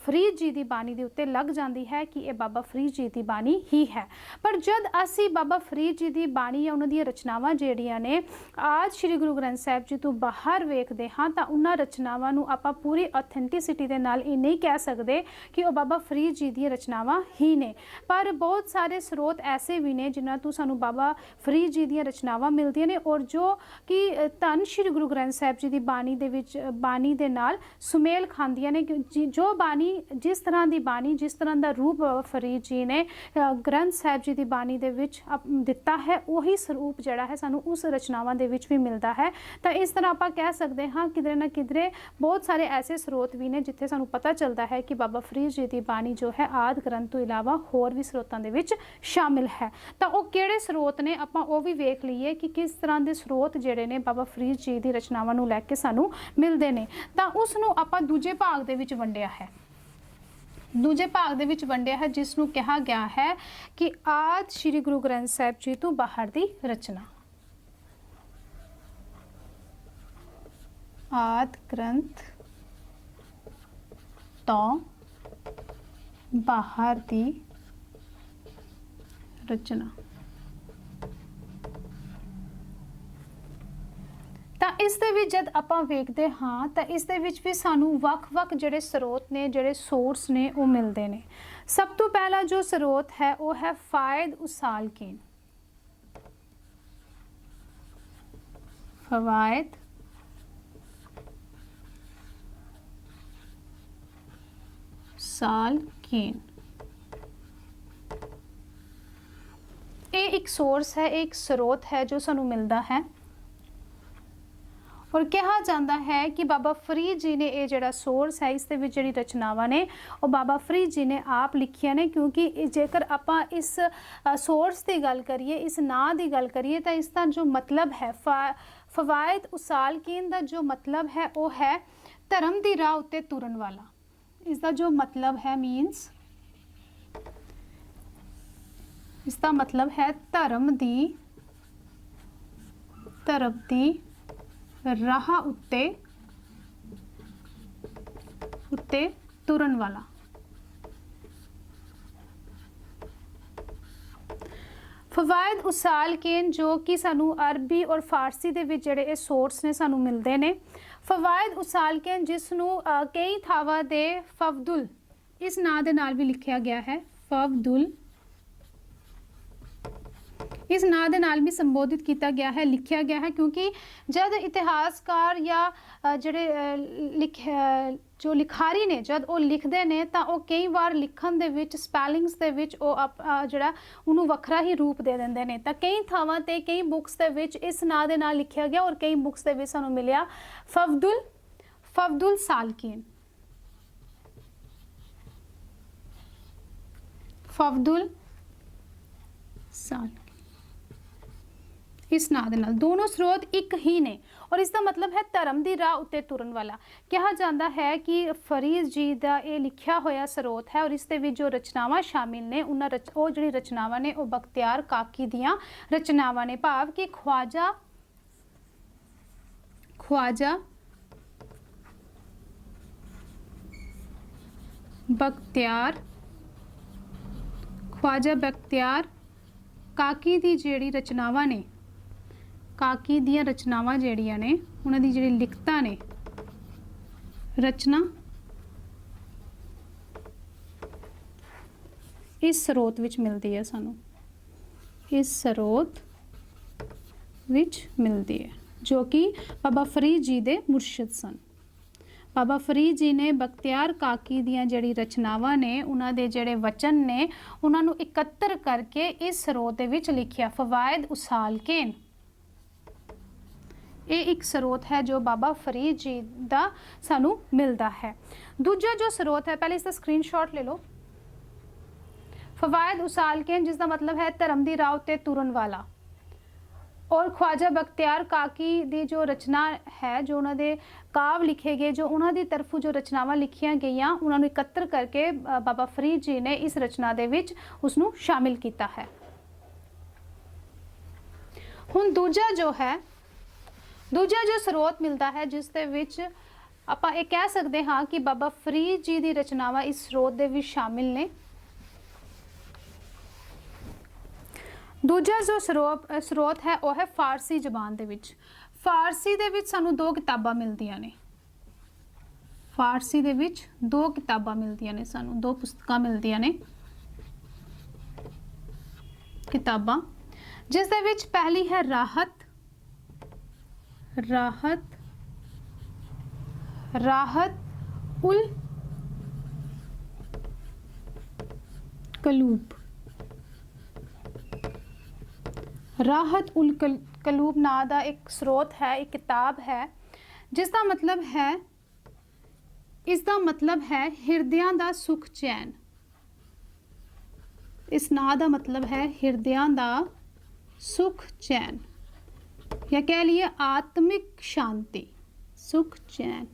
ਫਰੀਦ ਜੀ ਦੀ ਬਾਣੀ ਦੇ ਉੱਤੇ ਲੱਗ ਜਾਂਦੀ ਹੈ ਕਿ ਇਹ ਬਾਬਾ ਫਰੀਦ ਜੀ ਦੀ ਬਾਣੀ ਹੀ ਹੈ। ਪਰ ਜਦ ਅਸੀਂ ਬਾਬਾ ਫਰੀਦ ਜੀ ਦੀ ਬਾਣੀ ਜਾਂ ਉਹਨਾਂ ਦੀਆਂ ਰਚਨਾਵਾਂ ਜਿਹੜੀਆਂ ਨੇ ਆਜ ਸ਼੍ਰੀ ਗੁਰੂ ਗ੍ਰੰਥ ਸਾਹਿਬ ਜੀ ਤੋਂ ਬਾਹਰ ਵੇਖਦੇ ਹਾਂ ਤਾਂ ਉਹਨਾਂ ਰਚਨਾਵਾਂ ਨੂੰ ਆਪਾਂ ਪੂਰੀ ਆਥੈਂਟਿਸਿਟੀ ਦੇ ਨਾਲ ਇਹ ਨਹੀਂ ਕਹਿ ਸਕਦੇ ਕਿ ਉਹ ਬਾਬਾ ਫਰੀਦ ਜੀ ਦੀਆਂ ਰਚਨਾਵਾਂ ਹੀ ਨੇ। ਪਰ ਬਹੁਤ ਸਾਰੇ ਸਰੋਤ ਐਸੇ ਵੀ ਨੇ ਜਿਨ੍ਹਾਂ ਤੋਂ ਸਾਨੂੰ ਬਾਬਾ ਫਰੀਦ ਜੀ ਦੀਆਂ ਰਚਨਾਵਾਂ ਮਿਲਦੀਆਂ ਨੇ ਔਰ ਜੋ ਕਿ ਧੰਨ ਸ਼੍ਰੀ ਗੁਰੂ ਗ੍ਰੰਥ ਸਾਹਿਬ ਜੀ ਦੀ ਬਾਣੀ ਦੇ ਵਿੱਚ ਬਾਣੀ ਦੇ ਨਾਲ ਸੁਮੇਲ ਖਾਂਦੀਆਂ ਨੇ। ਜੋ ਬਾਣੀ ਜਿਸ ਤਰ੍ਹਾਂ ਦੀ ਬਾਣੀ ਜਿਸ ਤਰ੍ਹਾਂ ਦਾ ਰੂਪ ਬਾਬਾ ਫਰੀਦ ਜੀ ਨੇ ਗ੍ਰੰਥ ਸਾਹਿਬ ਜੀ ਦੀ ਬਾਣੀ ਦੇ ਵਿੱਚ ਦਿੱਤਾ ਹੈ, ਉਹੀ ਸਰੂਪ ਜਿਹੜਾ ਹੈ ਸਾਨੂੰ ਉਸ ਰਚਨਾਵਾਂ ਦੇ ਵਿੱਚ ਵੀ ਮਿਲਦਾ ਹੈ। ਤਾਂ ਇਸ ਤਰ੍ਹਾਂ ਆਪਾਂ ਕਹਿ ਸਕਦੇ ਹਾਂ ਕਿਧਰੇ ਨਾ ਕਿਧਰੇ ਬਹੁਤ ਸਾਰੇ ਐਸੇ ਸਰੋਤ ਵੀ ਨੇ ਜਿੱਥੇ ਸਾਨੂੰ ਪਤਾ ਚੱਲਦਾ ਹੈ ਕਿ ਬਾਬਾ ਫਰੀਦ ਜੀ ਦੀ ਬਾਣੀ ਜੋ ਹੈ ਆਦਿ ਗ੍ਰੰਥ ਤੋਂ ਇਲਾਵਾ ਹੋਰ ਵੀ ਸਰੋਤਾਂ ਦੇ ਵਿੱਚ ਸ਼ਾਮਿਲ ਹੈ। ਤਾਂ ਉਹ ਕਿਹੜੇ ਸਰੋਤ ਨੇ ਆਪਾਂ ਉਹ ਵੀ ਵੇਖ ਲਈਏ ਕਿ ਕਿਸ ਤਰ੍ਹਾਂ ਦੇ ਸਰੋਤ ਜਿਹੜੇ ਨੇ ਬਾਬਾ ਫਰੀਦ ਜੀ ਦੀ ਰਚਨਾਵਾਂ ਨੂੰ ਲੈ ਕੇ ਸਾਨੂੰ ਮਿਲਦੇ ਨੇ। ਤਾਂ ਉਸ ਨੂੰ ਆਪਾਂ ਦੂਜੇ ਭਾਗ ਦੇ ਵਿੱਚ ਵੰਡਿਆ ਹੈ, ਦੂਜੇ ਭਾਗ ਦੇ ਵਿੱਚ ਵੰਡਿਆ ਹੈ ਜਿਸ ਨੂੰ ਕਿਹਾ ਗਿਆ ਹੈ ਕਿ ਆਦਿ ਸ਼੍ਰੀ ਗੁਰੂ ਗ੍ਰੰਥ ਸਾਹਿਬ ਜੀ ਤੋਂ ਬਾਹਰ ਦੀ ਰਚਨਾ। ਆਦਿ ਗ੍ਰੰਥ ਤੋਂ ਬਾਹਰ ਦੀ ਰਚਨਾ। ਤਾਂ ਇਸ ਦੇ ਵਿੱਚ ਜਦ ਆਪਾਂ ਵੇਖਦੇ ਹਾਂ ਤਾਂ ਇਸ ਦੇ ਵਿੱਚ ਵੀ ਸਾਨੂੰ ਵੱਖ-ਵੱਖ ਜਿਹੜੇ ਸਰੋਤ ਨੇ ਜਿਹੜੇ ਸੋਰਸ ਨੇ ਉਹ ਮਿਲਦੇ ਨੇ। ਸਭ ਤੋਂ ਪਹਿਲਾ ਜੋ ਸਰੋਤ ਹੈ ਉਹ ਹੈ ਫਾਇਦ ਉਸਾਲਕੀਨ। ਫਵਾਇਦ ਉਸਾਲਕੀਨ ਇਹ ਇੱਕ ਸੋਰਸ ਹੈ, ਇੱਕ ਸਰੋਤ ਹੈ ਜੋ ਸਾਨੂੰ ਮਿਲਦਾ ਹੈ और कहा जाता है कि बाबा फरीद जी ने ये जड़ा सोर्स है इस दे विच जिहड़ी रचनावां ने वो बाबा फरीद जी ने आप लिखियां ने। क्योंकि जेकर आपां इस सोर्स की गल करिए इस नां की गल करिए तो इसका जो मतलब है फवायद उसालकीन का जो मतलब है वो है धर्म की राह उत्ते तुरन वाला। इसका जो मतलब है मीनस इसका मतलब है धर्म की राह उत्ते तुरन वाला। फवायद उसालकीन जो कि सानू अरबी और फारसी दे विच जिहड़े ये सोर्स ने सानू मिलते ने। फवायद उसालकीन जिसनू कई थावां दे फवदुल इस नां दे नाल भी लिखिया गया है, फवदुल इस नां दे नाल भी संबोधित किया गया है, लिखिया गया है। क्योंकि जब इतिहासकार या जो लिखारी ने जब वो लिखते हैं तो वो कई बार लिखण दे विच स्पैलिंग्स दे विच वो जिहड़ा उन्होंने वखरा ही रूप दे देंदे ने। तो कई थावां ते कई बुक्स दे विच इस नां दे नाल लिखिया गया और कई बुक्स दे विच सानू मिलिया फवदुल सालकीन। फवदुल सालकीन इस नां दे नाल दोनों स्रोत एक ही ने और इसका मतलब है धर्म की राह उत्ते तुरन वाला। कहा जाता है कि फरीद जी का ये लिखा होया स्रोत है और इस दे विच जो रचनावां शामिल ने उन्हां वो जिहड़ी रचनावां ने वो बख्तियार काकी दियां रचनावां ने। भाव कि ख्वाजा बख्तियार काकी दी जिहड़ी रचनावां ने काकी दियां रचनावां जिहड़ियां ने उन्हां दी जिहड़ी लिखतां ने रचना इस स्रोत विच मिलदी है, सानू इस स्रोत विच मिलदी है जो कि बाबा फरीद जी दे मुर्शिद सन। बाबा फरीद जी ने बख्तियार काकी दियां जिहड़ी रचनावां ने उन्हां दे जिहड़े वचन ने उन्हां नूं इकत्तर करके इस स्रोत दे विच लिखिया फवायद उसालकीन। ये एक स्रोत है जो बाबा फरीद जी का सानू मिलता है। दूजा जो स्रोत है पहले इसका स्क्रीनशॉट ले लो। फवायद उसालकीन जिसका मतलब है धर्म की राह उत्ते तुरन वाला। और ख्वाजा बख्तियार काकी ਦੀ ਜੋ ਰਚਨਾ ਹੈ, ਜੋ ਉਹਨਾਂ ਦੇ ਕਾਵ ਲਿਖੇ ਗਏ, ਜੋ ਉਹਨਾਂ ਦੀ ਤਰਫੋਂ ਜੋ ਰਚਨਾਵਾਂ ਲਿਖੀਆਂ ਗਈਆਂ, ਉਹਨਾਂ ਨੂੰ ਇਕੱਤਰ ਕਰਕੇ ਬਾਬਾ ਫਰੀਦ ਜੀ ਨੇ ਇਸ ਰਚਨਾ ਦੇ ਵਿੱਚ ਉਸ ਨੂੰ ਸ਼ਾਮਿਲ ਕੀਤਾ ਹੈ। ਹੁਣ ਦੂਜਾ ਜੋ ਹੈ, ਦੂਜਾ ਜੋ ਸਰੋਤ ਮਿਲਦਾ ਹੈ ਜਿਸ ਦੇ ਵਿੱਚ ਆਪਾਂ ਇਹ ਕਹਿ ਸਕਦੇ ਹਾਂ ਕਿ ਬਾਬਾ ਫਰੀਦ ਜੀ ਦੀ ਰਚਨਾਵਾਂ ਇਸ ਸਰੋਤ ਦੇ ਵਿੱਚ ਸ਼ਾਮਿਲ ਨੇ। ਦੂਜਾ ਜੋ ਸਰੋਤ ਹੈ ਉਹ ਹੈ ਫਾਰਸੀ ਜ਼ਬਾਨ ਦੇ ਵਿੱਚ। ਫਾਰਸੀ ਦੇ ਵਿੱਚ ਸਾਨੂੰ ਦੋ ਕਿਤਾਬਾਂ ਮਿਲਦੀਆਂ ਨੇ, ਫਾਰਸੀ ਦੇ ਵਿੱਚ ਦੋ ਕਿਤਾਬਾਂ ਮਿਲਦੀਆਂ ਨੇ, ਸਾਨੂੰ ਦੋ ਪੁਸਤਕਾਂ ਮਿਲਦੀਆਂ ਨੇ, ਕਿਤਾਬਾਂ, ਜਿਸ ਦੇ ਵਿੱਚ ਪਹਿਲੀ ਹੈ ਰਾਹਤ ਉਲ ਕਲੂਬ। ਰਾਹਤ ਉਲ ਕਲੂਬ ਨਾਂ ਦਾ ਇੱਕ ਸਰੋਤ ਹੈ, ਇੱਕ ਕਿਤਾਬ ਹੈ, ਜਿਸ ਦਾ ਮਤਲਬ ਹੈ, ਇਸ ਦਾ ਮਤਲਬ ਹੈ ਹਿਰਦਿਆਂ ਦਾ ਸੁਖ ਚੈਨ। ਇਸ ਨਾਂ ਦਾ ਮਤਲਬ ਹੈ ਹਿਰਦਿਆਂ ਦਾ ਸੁਖ ਚੈਨ, ਜਾਂ ਕਹਿ ਲਈਏ ਆਤਮਿਕ ਸ਼ਾਂਤੀ, ਸੁਖ ਚੈਨ,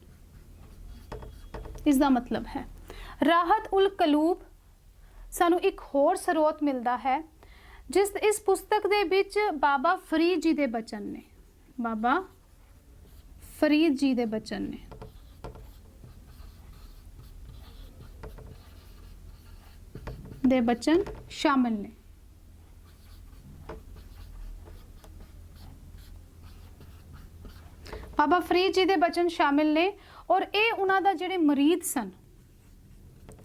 ਇਸ ਦਾ ਮਤਲਬ ਹੈ। ਰਾਹਤ ਉਲ ਕਲੂਬ ਸਾਨੂੰ ਇੱਕ ਹੋਰ ਸਰੋਤ ਮਿਲਦਾ ਹੈ, ਜਿਸ ਇਸ ਪੁਸਤਕ ਦੇ ਵਿੱਚ ਬਾਬਾ ਫਰੀਦ ਜੀ ਦੇ ਬਚਨ ਨੇ, ਬਾਬਾ ਫਰੀਦ ਜੀ ਦੇ ਬਚਨ ਨੇ। ਦੇ ਬਚਨ ਸ਼ਾਮਿਲ ਨੇ। ਬਾਬਾ ਫਰੀਦ ਜੀ ਦੇ ਬਚਨ ਸ਼ਾਮਿਲ ਨੇ, ਔਰ ਇਹ ਉਹਨਾਂ ਦਾ ਜਿਹੜੇ ਮੁਰੀਦ ਸਨ,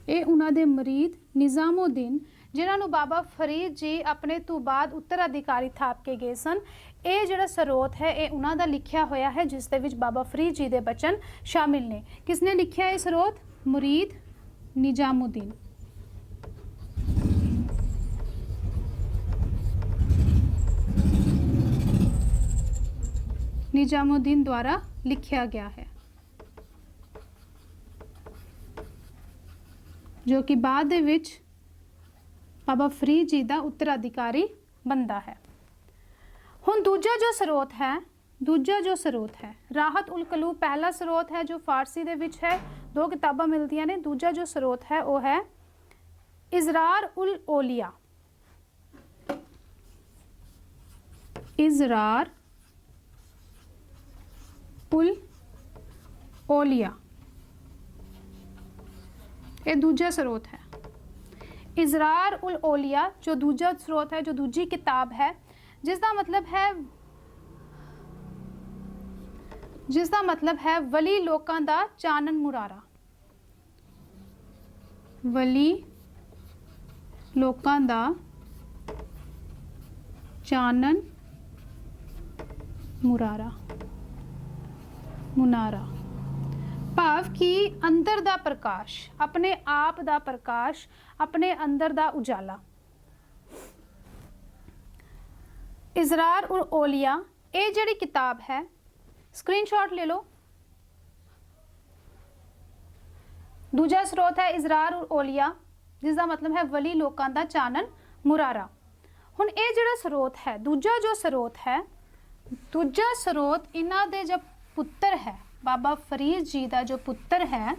ਇਹ ਉਹਨਾਂ ਦੇ ਮੁਰੀਦ ਨਿਜ਼ਾਮੁਦੀਨ, ਜਿਨ੍ਹਾਂ ਨੂੰ ਬਾਬਾ ਫਰੀਦ ਜੀ ਆਪਣੇ ਤੋਂ ਬਾਅਦ ਉੱਤਰਾਧਿਕਾਰੀ ਥਾਪ ਕੇ ਗਏ ਸਨ, ਇਹ ਜਿਹੜਾ ਸਰੋਤ ਹੈ ਇਹ ਉਹਨਾਂ ਦਾ ਲਿਖਿਆ ਹੋਇਆ ਹੈ, ਜਿਸ ਦੇ ਵਿੱਚ ਬਾਬਾ ਫਰੀਦ ਜੀ ਦੇ ਬਚਨ ਸ਼ਾਮਿਲ ਨੇ। ਕਿਸਨੇ ਲਿਖਿਆ ਇਹ ਸਰੋਤ? ਮੁਰੀਦ ਨਿਜ਼ਾਮੁਦੀਨ। ਨਿਜ਼ਾਮੁਦੀਨ ਦੁਆਰਾ ਲਿਖਿਆ ਗਿਆ ਹੈ, ਜੋ ਕਿ ਬਾਅਦ ਦੇ ਵਿੱਚ ਬਾਬਾ ਫਰੀਦ ਜੀ ਦਾ ਉੱਤਰਾਧਿਕਾਰੀ ਬਣਦਾ ਹੈ। ਹੁਣ ਦੂਜਾ ਜੋ ਸਰੋਤ ਹੈ, ਰਾਹਤ ਉਲ ਕਲੂਬ ਪਹਿਲਾ ਸਰੋਤ ਹੈ ਜੋ ਫਾਰਸੀ ਦੇ ਵਿੱਚ ਹੈ, ਦੋ ਕਿਤਾਬਾਂ ਮਿਲਦੀਆਂ ਨੇ। ਦੂਜਾ ਜੋ ਸਰੋਤ ਹੈ ਉਹ ਹੈ ਇਜ਼ਰਾਰ ਉਲ ਔਲੀਆ। ਇਜ਼ਰਾਰ ਉਲ ਔਲੀਆ, ਇਹ ਦੂਜਾ ਸਰੋਤ ਹੈ। ਇਜ਼ਰਾਰ ਉਲ ਔਲੀਆ ਜੋ ਦੂਜਾ ਸਰੋਤ ਹੈ, ਜੋ ਦੂਜੀ ਕਿਤਾਬ ਹੈ, ਜਿਸ ਦਾ ਮਤਲਬ ਹੈ ਵਲੀ ਲੋਕਾਂ ਦਾ ਚਾਨਣ ਮੁਰਾਰਾ। ਵਲੀ ਲੋਕਾਂ ਦਾ ਚਾਨਣ ਮੁਨਾਰਾ, ਭਾਵ ਕਿ ਅੰਦਰ ਦਾ ਪ੍ਰਕਾਸ਼, ਆਪਣੇ ਆਪ ਦਾ ਪ੍ਰਕਾਸ਼, ਆਪਣੇ ਅੰਦਰ ਦਾ ਉਜਾਲਾ। ਇਜ਼ਰਾਰ ਉਲ ਔਲੀਆ, ਇਹ ਜਿਹੜੀ ਕਿਤਾਬ ਹੈ, ਸਕਰੀਨਸ਼ਾਟ ਲੈ ਲਓ। ਦੂਜਾ ਸਰੋਤ ਹੈ ਇਜ਼ਰਾਰ ਉਲ ਔਲੀਆ, ਜਿਸ ਦਾ ਮਤਲਬ ਹੈ ਵਲੀ ਲੋਕਾਂ ਦਾ ਚਾਨਣ ਮੁਰਾਰਾ। ਹੁਣ ਇਹ ਜਿਹੜਾ ਸਰੋਤ ਹੈ, ਦੂਜਾ ਜੋ ਸਰੋਤ ਹੈ, ਦੂਜਾ ਸਰੋਤ ਇਹਨਾਂ ਦੇ ਜਬ ਪੁੱਤਰ ਹੈ, ਬਾਬਾ ਫਰੀਦ ਜੀ ਦਾ ਜੋ ਪੁੱਤਰ ਹੈ,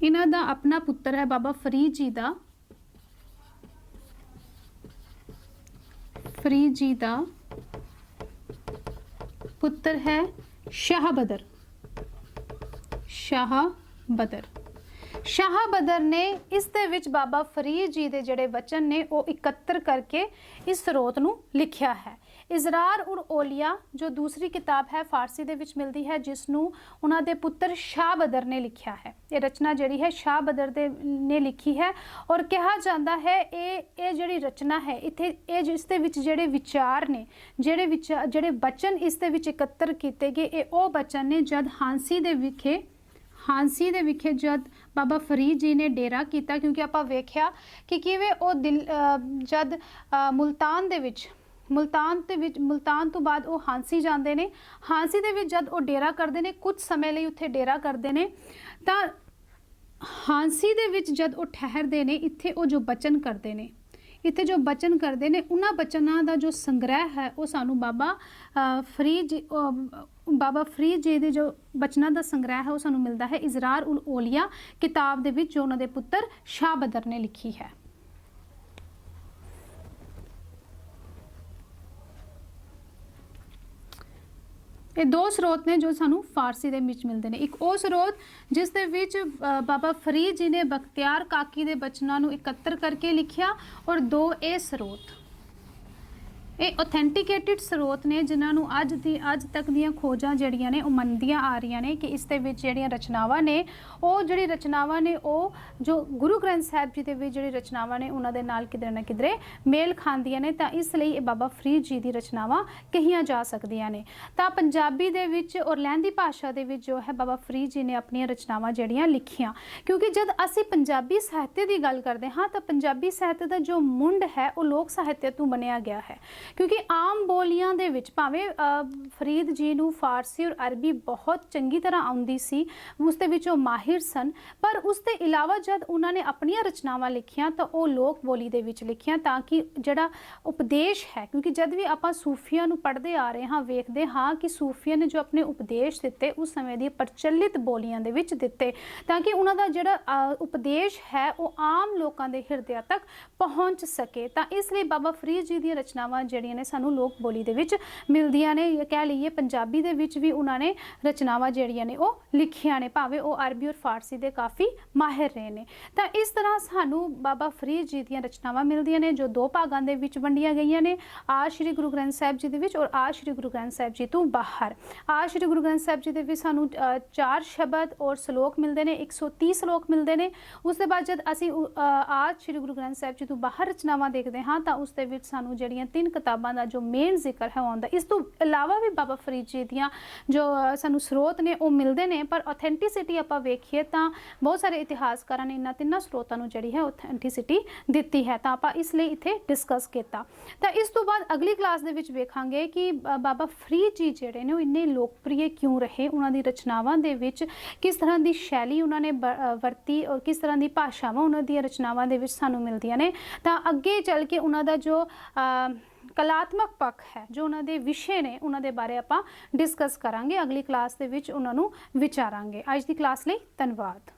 ਇਹਨਾਂ ਦਾ ਆਪਣਾ ਪੁੱਤਰ ਹੈ ਬਾਬਾ ਫਰੀਦ ਜੀ ਦਾ, ਫਰੀਦ ਜੀ ਦਾ ਪੁੱਤਰ ਹੈ ਸ਼ਾਹ ਬਦਰ। ਸ਼ਾਹ ਬਦਰ ਨੇ ਇਸ ਦੇ ਵਿੱਚ ਬਾਬਾ ਫਰੀਦ ਜੀ ਦੇ ਜਿਹੜੇ ਵਚਨ ਨੇ ਉਹ ਇਕੱਤਰ ਕਰਕੇ ਇਸ ਸਰੋਤ ਨੂੰ ਲਿਖਿਆ ਹੈ। ਇਜ਼ਰਾਰ ਉਲ ਔਲੀਆ ਜੋ ਦੂਸਰੀ ਕਿਤਾਬ ਹੈ ਫਾਰਸੀ ਦੇ ਵਿੱਚ ਮਿਲਦੀ ਹੈ, ਜਿਸ ਨੂੰ ਉਹਨਾਂ ਦੇ ਪੁੱਤਰ ਸ਼ਾਹ ਬਦਰ ਨੇ ਲਿਖਿਆ ਹੈ। ਇਹ ਰਚਨਾ ਜਿਹੜੀ ਹੈ ਸ਼ਾਹ ਬਦਰ ਨੇ ਲਿਖੀ ਹੈ, ਔਰ ਕਿਹਾ ਜਾਂਦਾ ਹੈ ਇਹ ਜਿਹੜੀ ਰਚਨਾ ਹੈ ਇੱਥੇ ਇਹ ਜਿਸ ਦੇ ਵਿੱਚ ਜਿਹੜੇ ਵਿਚਾਰ ਨੇ, ਜਿਹੜੇ ਬਚਨ ਇਸ ਦੇ ਵਿੱਚ ਇਕੱਤਰ ਕੀਤੇ ਗਏ, ਇਹ ਉਹ ਬਚਨ ਨੇ ਜਦ ਹਾਂਸੀ ਦੇ ਵਿਖੇ ਜਦ ਬਾਬਾ ਫਰੀਦ ਜੀ ਨੇ ਡੇਰਾ ਕੀਤਾ, ਕਿਉਂਕਿ ਆਪਾਂ ਵੇਖਿਆ ਕਿ ਕਿਵੇਂ ਉਹ ਜਦ ਮੁਲਤਾਨ ਤੋਂ ਬਾਅਦ ਉਹ ਹਾਂਸੀ ਜਾਂਦੇ ਨੇ। ਹਾਂਸੀ ਦੇ ਵਿੱਚ ਜਦ ਉਹ ਡੇਰਾ ਕਰਦੇ ਨੇ, ਕੁਝ ਸਮੇਂ ਲਈ ਉੱਥੇ ਡੇਰਾ ਕਰਦੇ ਨੇ, ਤਾਂ ਹਾਂਸੀ ਦੇ ਵਿੱਚ ਜਦ ਉਹ ਠਹਿਰਦੇ ਨੇ, ਇੱਥੇ ਉਹ ਜੋ ਬਚਨ ਕਰਦੇ ਨੇ, ਇੱਥੇ ਜੋ ਬਚਨ ਕਰਦੇ ਨੇ, ਉਹਨਾਂ ਬਚਨਾਂ ਦਾ ਜੋ ਸੰਗ੍ਰਹਿ ਹੈ ਉਹ ਸਾਨੂੰ ਬਾਬਾ ਫਰੀਦ ਜੀ ਦੇ ਜੋ ਬਚਨਾਂ ਦਾ ਸੰਗ੍ਰਹਿ ਹੈ ਉਹ ਸਾਨੂੰ ਮਿਲਦਾ ਹੈ ਇਜ਼ਰਾਰ ਉਲ ਔਲੀਆ ਕਿਤਾਬ ਦੇ ਵਿੱਚ, ਜੋ ਉਹਨਾਂ ਦੇ ਪੁੱਤਰ ਸ਼ਾਹ ਬਦਰ ਨੇ ਲਿਖੀ ਹੈ। ਇਹ ਦੋ ਸਰੋਤ ਨੇ ਜੋ ਸਾਨੂੰ ਫਾਰਸੀ ਦੇ ਵਿੱਚ ਮਿਲਦੇ ਨੇ। ਇੱਕ ਉਹ ਸਰੋਤ ਜਿਸ ਦੇ ਵਿੱਚ ਬਾਬਾ ਫਰੀਦ ਜੀ ਨੇ ਬਖਤਿਆਰ ਕਾਕੀ ਦੇ ਬਚਨਾਂ ਨੂੰ ਇਕੱਤਰ ਕਰਕੇ ਲਿਖਿਆ, ਔਰ ਦੋ ਇਹ ਸਰੋਤ, ਇਹ ਆਥੈਂਟੀਕੇਟਿਡ ਸਰੋਤ ਨੇ ਜਿਨ੍ਹਾਂ ਨੂੰ ਅੱਜ ਤੱਕ ਦੀਆਂ ਖੋਜਾਂ ਜਿਹੜੀਆਂ ਨੇ ਉਹ ਮੰਨਦੀਆਂ ਆ ਰਹੀਆਂ ਨੇ ਕਿ ਇਸ ਦੇ ਵਿੱਚ ਜਿਹੜੀਆਂ ਰਚਨਾਵਾਂ ਨੇ, ਉਹ ਜਿਹੜੀ ਰਚਨਾਵਾਂ ਨੇ ਉਹ ਜੋ ਗੁਰੂ ਗ੍ਰੰਥ ਸਾਹਿਬ ਜੀ ਦੇ ਵਿੱਚ ਜਿਹੜੀ ਰਚਨਾਵਾਂ ਨੇ ਉਹਨਾਂ ਦੇ ਨਾਲ ਕਿਧਰੇ ਨਾ ਕਿਧਰੇ ਮੇਲ ਖਾਂਦੀਆਂ ਨੇ। ਤਾਂ ਇਸ ਲਈ ਇਹ ਬਾਬਾ ਫਰੀਦ ਜੀ ਦੀ ਰਚਨਾਵਾਂ ਕਹੀਆਂ ਜਾ ਸਕਦੀਆਂ ਨੇ। ਤਾਂ ਪੰਜਾਬੀ ਦੇ ਵਿੱਚ ਔਰ ਲਹਿੰਦੀ ਭਾਸ਼ਾ ਦੇ ਵਿੱਚ ਜੋ ਹੈ ਬਾਬਾ ਫਰੀਦ ਜੀ ਨੇ ਆਪਣੀਆਂ ਰਚਨਾਵਾਂ ਜਿਹੜੀਆਂ ਲਿਖੀਆਂ। ਕਿਉਂਕਿ ਜਦ ਅਸੀਂ ਪੰਜਾਬੀ ਸਾਹਿਤ ਦੀ ਗੱਲ ਕਰਦੇ ਹਾਂ ਤਾਂ ਪੰਜਾਬੀ ਸਾਹਿਤ ਦਾ ਜੋ ਮੁੰਡ ਹੈ ਉਹ ਲੋਕ ਸਾਹਿਤ ਤੋਂ ਬਣਿਆ ਗਿਆ ਹੈ। ਕਿਉਂਕਿ ਆਮ ਬੋਲੀਆਂ ਦੇ ਵਿੱਚ ਭਾਵੇਂ ਫਰੀਦ ਜੀ ਨੂੰ ਫਾਰਸੀ ਔਰ ਅਰਬੀ ਬਹੁਤ ਚੰਗੀ ਤਰ੍ਹਾਂ ਆਉਂਦੀ ਸੀ, ਉਸ ਦੇ ਵਿੱਚ ਉਹ ਮਾਹਿਰ ਸਨ, ਪਰ ਉਸ ਦੇ ਇਲਾਵਾ ਜਦ ਉਹਨਾਂ ਨੇ ਆਪਣੀਆਂ ਰਚਨਾਵਾਂ ਲਿਖੀਆਂ ਤਾਂ ਉਹ ਲੋਕ ਬੋਲੀ ਦੇ ਵਿੱਚ ਲਿਖੀਆਂ, ਤਾਂ ਕਿ ਜਿਹੜਾ ਉਪਦੇਸ਼ ਹੈ, ਕਿਉਂਕਿ ਜਦ ਵੀ ਆਪਾਂ ਸੂਫੀਆਂ ਨੂੰ ਪੜ੍ਹਦੇ ਆ ਰਹੇ ਹਾਂ, ਵੇਖਦੇ ਹਾਂ ਕਿ ਸੂਫੀਆਂ ਨੇ ਜੋ ਆਪਣੇ ਉਪਦੇਸ਼ ਦਿੱਤੇ ਉਸ ਸਮੇਂ ਦੀ ਪ੍ਰਚਲਿਤ ਬੋਲੀਆਂ ਦੇ ਵਿੱਚ ਦਿੱਤੇ, ਤਾਂ ਕਿ ਉਹਨਾਂ ਦਾ ਜਿਹੜਾ ਉਪਦੇਸ਼ ਹੈ ਉਹ ਆਮ ਲੋਕਾਂ ਦੇ ਹਿਰਦਿਆਂ ਤੱਕ ਪਹੁੰਚ ਸਕੇ। ਤਾਂ ਇਸ ਲਈ ਬਾਬਾ ਫਰੀਦ ਜੀ ਦੀਆਂ ਰਚਨਾਵਾਂ ਜਿਹੜੀਆਂ ਨੇ ਸਾਨੂੰ ਲੋਕ ਬੋਲੀ ਦੇ ਵਿੱਚ ਮਿਲਦੀਆਂ ਨੇ, ਜਾਂ ਕਹਿ ਲਈਏ ਪੰਜਾਬੀ ਦੇ ਵਿੱਚ ਵੀ ਉਹਨਾਂ ਨੇ ਰਚਨਾਵਾਂ ਜਿਹੜੀਆਂ ਨੇ ਉਹ ਲਿਖੀਆਂ ਨੇ, ਭਾਵੇਂ ਉਹ ਅਰਬੀ ਔਰ ਫਾਰਸੀ ਦੇ ਕਾਫੀ ਮਾਹਿਰ ਰਹੇ ਨੇ। ਤਾਂ ਇਸ ਤਰ੍ਹਾਂ ਸਾਨੂੰ ਬਾਬਾ ਫਰੀਦ ਜੀ ਦੀਆਂ ਰਚਨਾਵਾਂ ਮਿਲਦੀਆਂ ਨੇ ਜੋ ਦੋ ਭਾਗਾਂ ਦੇ ਵਿੱਚ ਵੰਡੀਆਂ ਗਈਆਂ ਨੇ, ਆਦਿ ਸ਼੍ਰੀ ਗੁਰੂ ਗ੍ਰੰਥ ਸਾਹਿਬ ਜੀ ਦੇ ਵਿੱਚ ਔਰ ਆਦਿ ਸ਼੍ਰੀ ਗੁਰੂ ਗ੍ਰੰਥ ਸਾਹਿਬ ਜੀ ਤੋਂ ਬਾਹਰ। ਆਦਿ ਸ਼੍ਰੀ ਗੁਰੂ ਗ੍ਰੰਥ ਸਾਹਿਬ ਜੀ ਦੇ ਵਿੱਚ ਸਾਨੂੰ 4 ਸ਼ਬਦ ਔਰ ਸ਼ਲੋਕ ਮਿਲਦੇ ਨੇ, 130 ਸ਼ਲੋਕ ਮਿਲਦੇ ਨੇ। ਉਸ ਦੇ ਬਾਅਦ ਜਦ ਅਸੀਂ ਆਦਿ ਸ਼੍ਰੀ ਗੁਰੂ ਗ੍ਰੰਥ ਸਾਹਿਬ ਜੀ ਤੋਂ ਬਾਹਰ ਰਚਨਾਵਾਂ ਦੇਖਦੇ ਹਾਂ ਤਾਂ ਉਸ ਦੇ ਵਿੱਚ ਸਾਨੂੰ ਜਿਹੜੀਆਂ 3 ਕਿਤਾਬਾਂ ਦਾ ਜੋ ਮੇਨ ਜ਼ਿਕਰ ਹੈ ਆਉਂਦਾ। ਇਸ ਤੋਂ ਇਲਾਵਾ ਵੀ ਬਾਬਾ ਫਰੀਦ ਜੀ ਦੀਆਂ ਜੋ ਸਾਨੂੰ ਸਰੋਤ ਨੇ ਉਹ ਮਿਲਦੇ ਨੇ, ਪਰ ਆਥੈਂਟਿਸਿਟੀ ਆਪਾਂ ਵੇਖੀਏ ਤਾਂ ਬਹੁਤ ਸਾਰੇ ਇਤਿਹਾਸਕਾਰਾਂ ਨੇ ਇਹਨਾਂ ਤਿੰਨਾਂ ਸਰੋਤਾਂ ਨੂੰ ਜਿਹੜੀ ਹੈ ਆਥੈਂਟਿਸਿਟੀ ਦਿੱਤੀ ਹੈ, ਤਾਂ ਆਪਾਂ ਇਸ ਲਈ ਇੱਥੇ ਡਿਸਕਸ ਕੀਤਾ। ਤਾਂ ਇਸ ਤੋਂ ਬਾਅਦ ਅਗਲੀ ਕਲਾਸ ਦੇ ਵਿੱਚ ਵੇਖਾਂਗੇ ਕਿ ਬਾਬਾ ਫਰੀਦ ਜੀ ਜਿਹੜੇ ਨੇ ਉਹ ਇੰਨੇ ਲੋਕਪ੍ਰਿਯ ਕਿਉਂ ਰਹੇ, ਉਹਨਾਂ ਦੀ ਰਚਨਾਵਾਂ ਦੇ ਵਿੱਚ ਕਿਸ ਤਰ੍ਹਾਂ ਦੀ ਸ਼ੈਲੀ ਉਹਨਾਂ ਨੇ ਵਰਤੀ ਔਰ ਕਿਸ ਤਰ੍ਹਾਂ ਦੀ ਭਾਸ਼ਾਵਾਂ ਉਹਨਾਂ ਦੀਆਂ ਰਚਨਾਵਾਂ ਦੇ ਵਿੱਚ ਸਾਨੂੰ ਮਿਲਦੀਆਂ ਨੇ। ਤਾਂ ਅੱਗੇ ਚੱਲ ਕੇ ਉਹਨਾਂ ਦਾ ਜੋ ਕਲਾਤਮਕ ਪੱਖ ਹੈ, ਜੋ ਉਹਨਾਂ ਦੇ ਵਿਸ਼ੇ ਨੇ, ਉਹਨਾਂ ਦੇ ਬਾਰੇ ਆਪਾਂ ਡਿਸਕਸ ਕਰਾਂਗੇ। ਅਗਲੀ ਕਲਾਸ ਦੇ ਵਿੱਚ ਉਹਨਾਂ ਨੂੰ ਵਿਚਾਰਾਂਗੇ। ਅੱਜ ਦੀ ਕਲਾਸ ਲਈ ਧੰਨਵਾਦ।